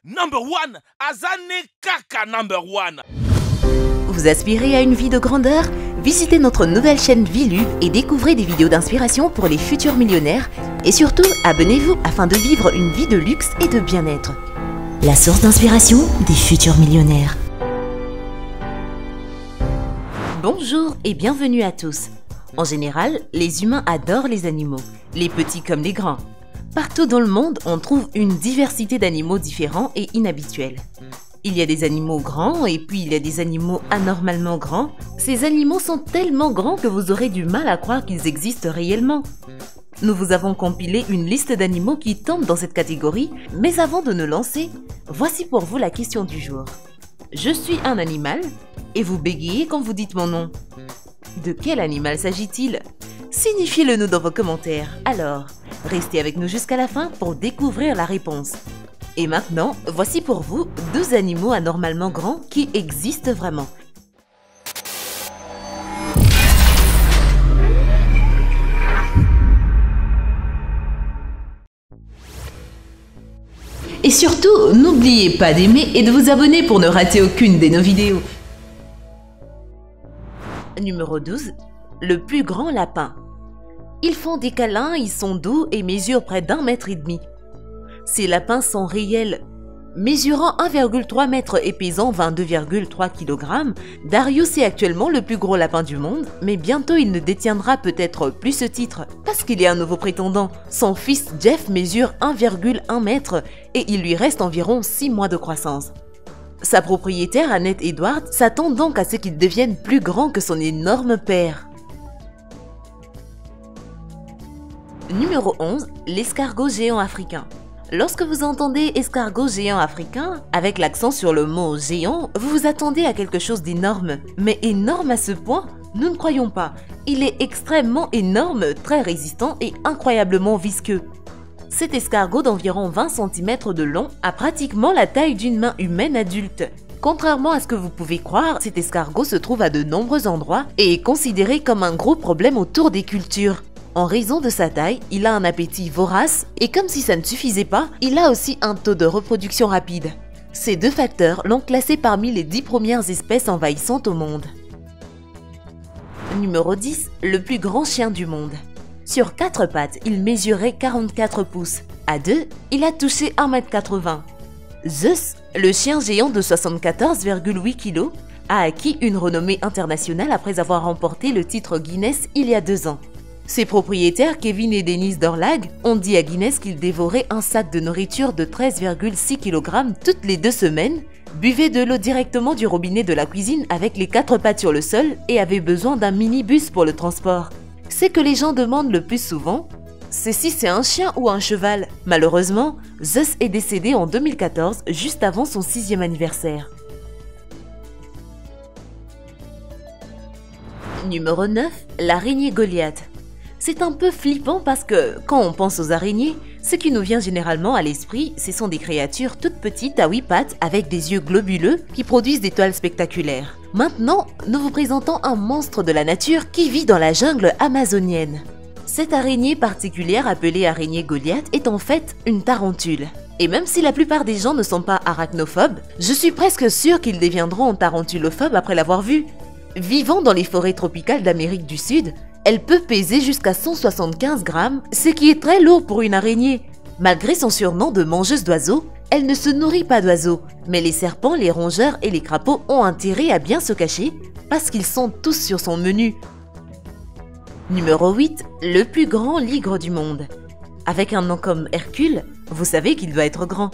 Number one, Azane Kaka number one. Vous aspirez à une vie de grandeur? Visitez notre nouvelle chaîne Vilu et découvrez des vidéos d'inspiration pour les futurs millionnaires. Et surtout, abonnez-vous afin de vivre une vie de luxe et de bien-être. La source d'inspiration des futurs millionnaires. Bonjour et bienvenue à tous. En général, les humains adorent les animaux, les petits comme les grands. Partout dans le monde, on trouve une diversité d'animaux différents et inhabituels. Il y a des animaux grands et puis il y a des animaux anormalement grands. Ces animaux sont tellement grands que vous aurez du mal à croire qu'ils existent réellement. Nous vous avons compilé une liste d'animaux qui tombent dans cette catégorie, mais avant de nous lancer, voici pour vous la question du jour. Je suis un animal et vous bégayez quand vous dites mon nom. De quel animal s'agit-il? Signifiez-le nous dans vos commentaires. Alors, restez avec nous jusqu'à la fin pour découvrir la réponse. Et maintenant, voici pour vous 2 animaux anormalement grands qui existent vraiment. Et surtout, n'oubliez pas d'aimer et de vous abonner pour ne rater aucune de nos vidéos. Numéro 12. Le plus grand lapin. Ils font des câlins, ils sont doux et mesurent près d'1,5 mètre. Ces lapins sont réels. Mesurant 1,3 m et pesant 22,3 kg, Darius est actuellement le plus gros lapin du monde, mais bientôt il ne détiendra peut-être plus ce titre, parce qu'il y a un nouveau prétendant. Son fils Jeff mesure 1,1 m et il lui reste environ 6 mois de croissance. Sa propriétaire Annette Edwards s'attend donc à ce qu'il devienne plus grand que son énorme père. Numéro 11. L'escargot géant africain. Lorsque vous entendez escargot géant africain, avec l'accent sur le mot géant, vous vous attendez à quelque chose d'énorme. Mais énorme à ce point? Nous ne croyons pas. Il est extrêmement énorme, très résistant et incroyablement visqueux. Cet escargot d'environ 20 cm de long a pratiquement la taille d'une main humaine adulte. Contrairement à ce que vous pouvez croire, cet escargot se trouve à de nombreux endroits et est considéré comme un gros problème autour des cultures. En raison de sa taille, il a un appétit vorace et comme si ça ne suffisait pas, il a aussi un taux de reproduction rapide. Ces 2 facteurs l'ont classé parmi les 10 premières espèces envahissantes au monde. Numéro 10. Le plus grand chien du monde. Sur 4 pattes, il mesurait 44 pouces. À 2, il a touché 1,80 m. Zeus, le chien géant de 74,8 kg, a acquis une renommée internationale après avoir remporté le titre Guinness il y a 2 ans. Ses propriétaires, Kevin et Dennis Dorlag, ont dit à Guinness qu'ils dévoraient un sac de nourriture de 13,6 kg toutes les 2 semaines, buvaient de l'eau directement du robinet de la cuisine avec les 4 pattes sur le sol et avaient besoin d'un minibus pour le transport. Ce que les gens demandent le plus souvent, c'est si c'est un chien ou un cheval. Malheureusement, Zeus est décédé en 2014, juste avant son 6e anniversaire. Numéro 9. L'araignée Goliath. C'est un peu flippant parce que, quand on pense aux araignées, ce qui nous vient généralement à l'esprit, ce sont des créatures toutes petites à 8 pattes avec des yeux globuleux qui produisent des toiles spectaculaires. Maintenant, nous vous présentons un monstre de la nature qui vit dans la jungle amazonienne. Cette araignée particulière appelée araignée Goliath est en fait une tarentule. Et même si la plupart des gens ne sont pas arachnophobes, je suis presque sûre qu'ils deviendront tarentulophobes après l'avoir vue. Vivant dans les forêts tropicales d'Amérique du Sud, elle peut peser jusqu'à 175 grammes, ce qui est très lourd pour une araignée. Malgré son surnom de mangeuse d'oiseaux, elle ne se nourrit pas d'oiseaux, mais les serpents, les rongeurs et les crapauds ont intérêt à bien se cacher parce qu'ils sont tous sur son menu. Numéro 8. Le plus grand ligre du monde. Avec un nom comme Hercule, vous savez qu'il doit être grand.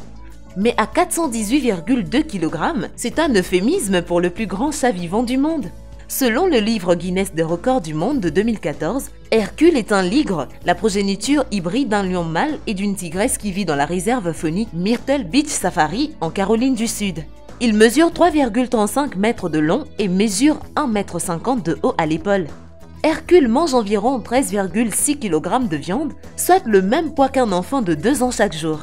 Mais à 418,2 kg, c'est un euphémisme pour le plus grand chat vivant du monde. Selon le livre Guinness des records du monde de 2014, Hercule est un ligre, la progéniture hybride d'un lion mâle et d'une tigresse qui vit dans la réserve faunique Myrtle Beach Safari en Caroline du Sud. Il mesure 3,35 mètres de long et mesure 1,50 m de haut à l'épaule. Hercule mange environ 13,6 kg de viande, soit le même poids qu'un enfant de 2 ans chaque jour.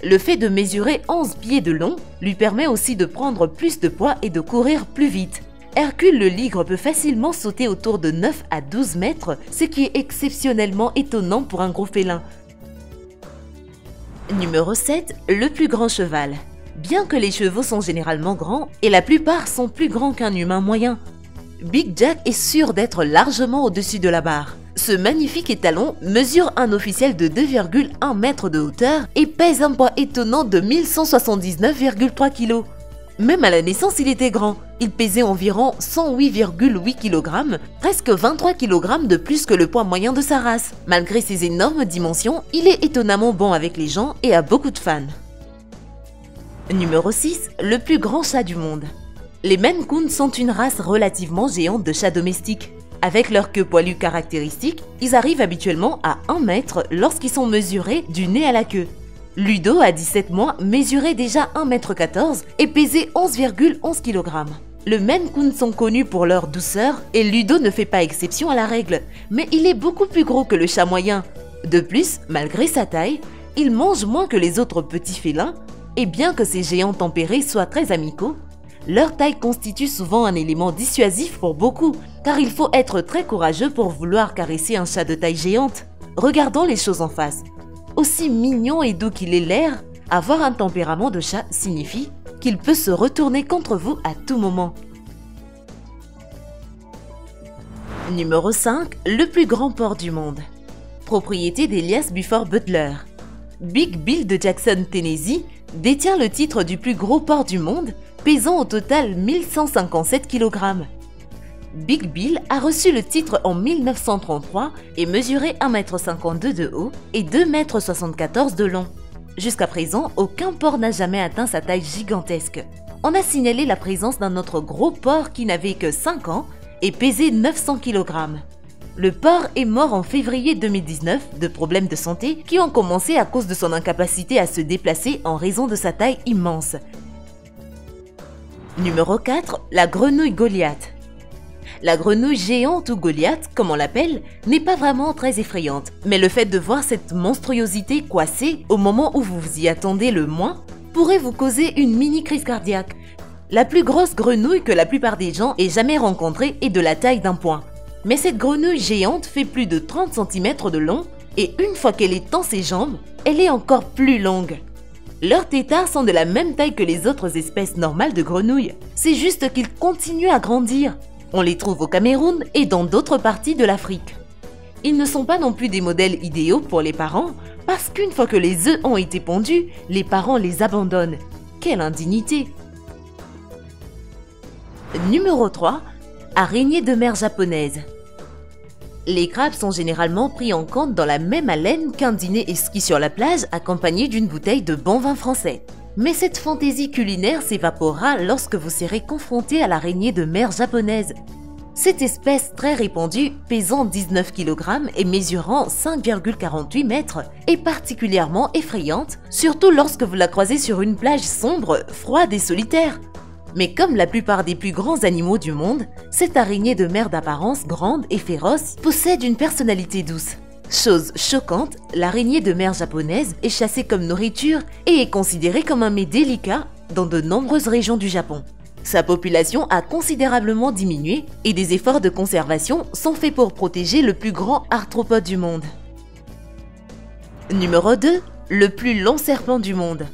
Le fait de mesurer 11 pieds de long lui permet aussi de prendre plus de poids et de courir plus vite. Hercule le ligre peut facilement sauter autour de 9 à 12 mètres, ce qui est exceptionnellement étonnant pour un gros félin. Numéro 7. Le plus grand cheval. Bien que les chevaux sont généralement grands, et la plupart sont plus grands qu'un humain moyen, Big Jack est sûr d'être largement au-dessus de la barre. Ce magnifique étalon mesure un officiel de 2,1 mètres de hauteur et pèse un poids étonnant de 1179,3 kg. Même à la naissance, il était grand. Il pesait environ 108,8 kg, presque 23 kg de plus que le poids moyen de sa race. Malgré ses énormes dimensions, il est étonnamment bon avec les gens et a beaucoup de fans. Numéro 6, le plus grand chat du monde. Les Maine Coon sont une race relativement géante de chats domestiques. Avec leur queue poilue caractéristique, ils arrivent habituellement à 1 mètre lorsqu'ils sont mesurés du nez à la queue. Ludo, à 17 mois, mesurait déjà 1,14 m et pesait 11,11 kg. Les Maine Coon sont connus pour leur douceur et Ludo ne fait pas exception à la règle, mais il est beaucoup plus gros que le chat moyen. De plus, malgré sa taille, il mange moins que les autres petits félins et bien que ces géants tempérés soient très amicaux, leur taille constitue souvent un élément dissuasif pour beaucoup, car il faut être très courageux pour vouloir caresser un chat de taille géante. Regardons les choses en face. Aussi mignon et doux qu'il ait l'air, avoir un tempérament de chat signifie qu'il peut se retourner contre vous à tout moment. Numéro 5, le plus grand port du monde. Propriété d'Elias Buford Butler. Big Bill de Jackson, Tennessee, détient le titre du plus gros port du monde, pesant au total 1157 kg. Big Bill a reçu le titre en 1933 et mesurait 1,52 m de haut et 2,74 m de long. Jusqu'à présent, aucun porc n'a jamais atteint sa taille gigantesque. On a signalé la présence d'un autre gros porc qui n'avait que 5 ans et pesait 900 kg. Le porc est mort en février 2019 de problèmes de santé qui ont commencé à cause de son incapacité à se déplacer en raison de sa taille immense. Numéro 4, la grenouille Goliath. La grenouille géante ou Goliath, comme on l'appelle, n'est pas vraiment très effrayante, mais le fait de voir cette monstruosité coincée au moment où vous vous y attendez le moins pourrait vous causer une mini crise cardiaque. La plus grosse grenouille que la plupart des gens aient jamais rencontrée est de la taille d'un poing. Mais cette grenouille géante fait plus de 30 cm de long et une fois qu'elle est dans ses jambes, elle est encore plus longue. Leurs têtards sont de la même taille que les autres espèces normales de grenouilles. C'est juste qu'ils continuent à grandir. On les trouve au Cameroun et dans d'autres parties de l'Afrique. Ils ne sont pas non plus des modèles idéaux pour les parents parce qu'une fois que les œufs ont été pondus, les parents les abandonnent. Quelle indignité! Numéro 3. Araignée de mer japonaise. Les crabes sont généralement pris en compte dans la même haleine qu'un dîner exquis sur la plage accompagné d'une bouteille de bon vin français. Mais cette fantaisie culinaire s'évaporera lorsque vous serez confronté à l'araignée de mer japonaise. Cette espèce très répandue, pesant 19 kg et mesurant 5,48 mètres, est particulièrement effrayante, surtout lorsque vous la croisez sur une plage sombre, froide et solitaire. Mais comme la plupart des plus grands animaux du monde, cette araignée de mer d'apparence grande et féroce possède une personnalité douce. Chose choquante, l'araignée de mer japonaise est chassée comme nourriture et est considérée comme un mets délicat dans de nombreuses régions du Japon. Sa population a considérablement diminué et des efforts de conservation sont faits pour protéger le plus grand arthropode du monde. Numéro 2. Le plus long serpent du monde.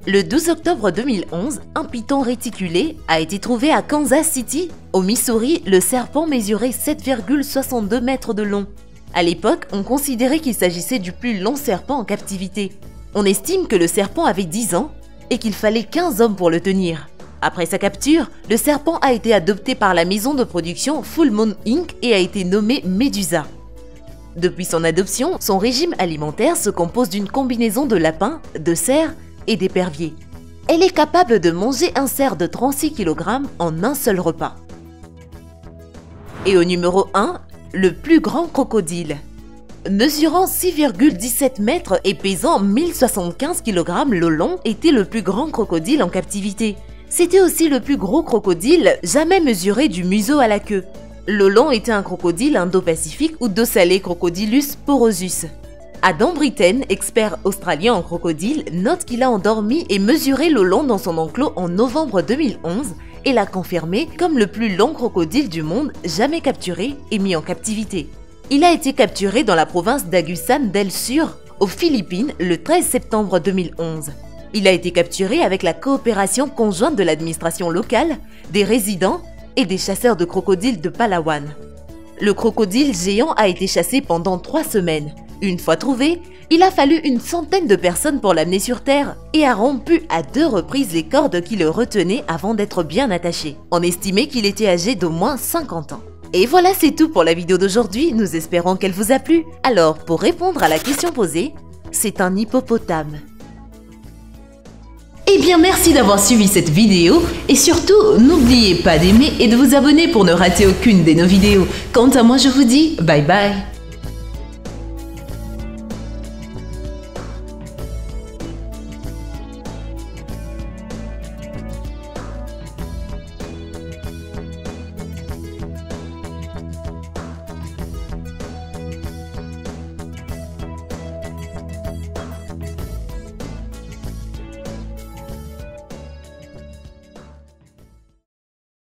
Le 12 octobre 2011, un python réticulé a été trouvé à Kansas City. Au Missouri, le serpent mesurait 7,62 mètres de long. À l'époque, on considérait qu'il s'agissait du plus long serpent en captivité. On estime que le serpent avait 10 ans et qu'il fallait 15 hommes pour le tenir. Après sa capture, le serpent a été adopté par la maison de production Full Moon Inc. et a été nommé Medusa. Depuis son adoption, son régime alimentaire se compose d'une combinaison de lapins, de cerfs et d'éperviers. Elle est capable de manger un cerf de 36 kg en un seul repas. Et au numéro 1, le plus grand crocodile. Mesurant 6,17 mètres et pesant 1075 kg, le long était le plus grand crocodile en captivité. C'était aussi le plus gros crocodile jamais mesuré du museau à la queue. Le long était un crocodile indo-pacifique ou d'eau salée Crocodilus porosus. Adam Britten, expert australien en crocodile, note qu'il a endormi et mesuré le long dans son enclos en novembre 2011 et l'a confirmé comme le plus long crocodile du monde jamais capturé et mis en captivité. Il a été capturé dans la province d'Agusan del Sur, aux Philippines, le 13 septembre 2011. Il a été capturé avec la coopération conjointe de l'administration locale, des résidents et des chasseurs de crocodiles de Palawan. Le crocodile géant a été chassé pendant 3 semaines. Une fois trouvé, il a fallu une centaine de personnes pour l'amener sur Terre et a rompu à 2 reprises les cordes qui le retenaient avant d'être bien attaché. On estimait qu'il était âgé d'au moins 50 ans. Et voilà, c'est tout pour la vidéo d'aujourd'hui. Nous espérons qu'elle vous a plu. Alors, pour répondre à la question posée, c'est un hippopotame. Eh bien, merci d'avoir suivi cette vidéo et surtout, n'oubliez pas d'aimer et de vous abonner pour ne rater aucune de nos vidéos. Quant à moi, je vous dis bye bye.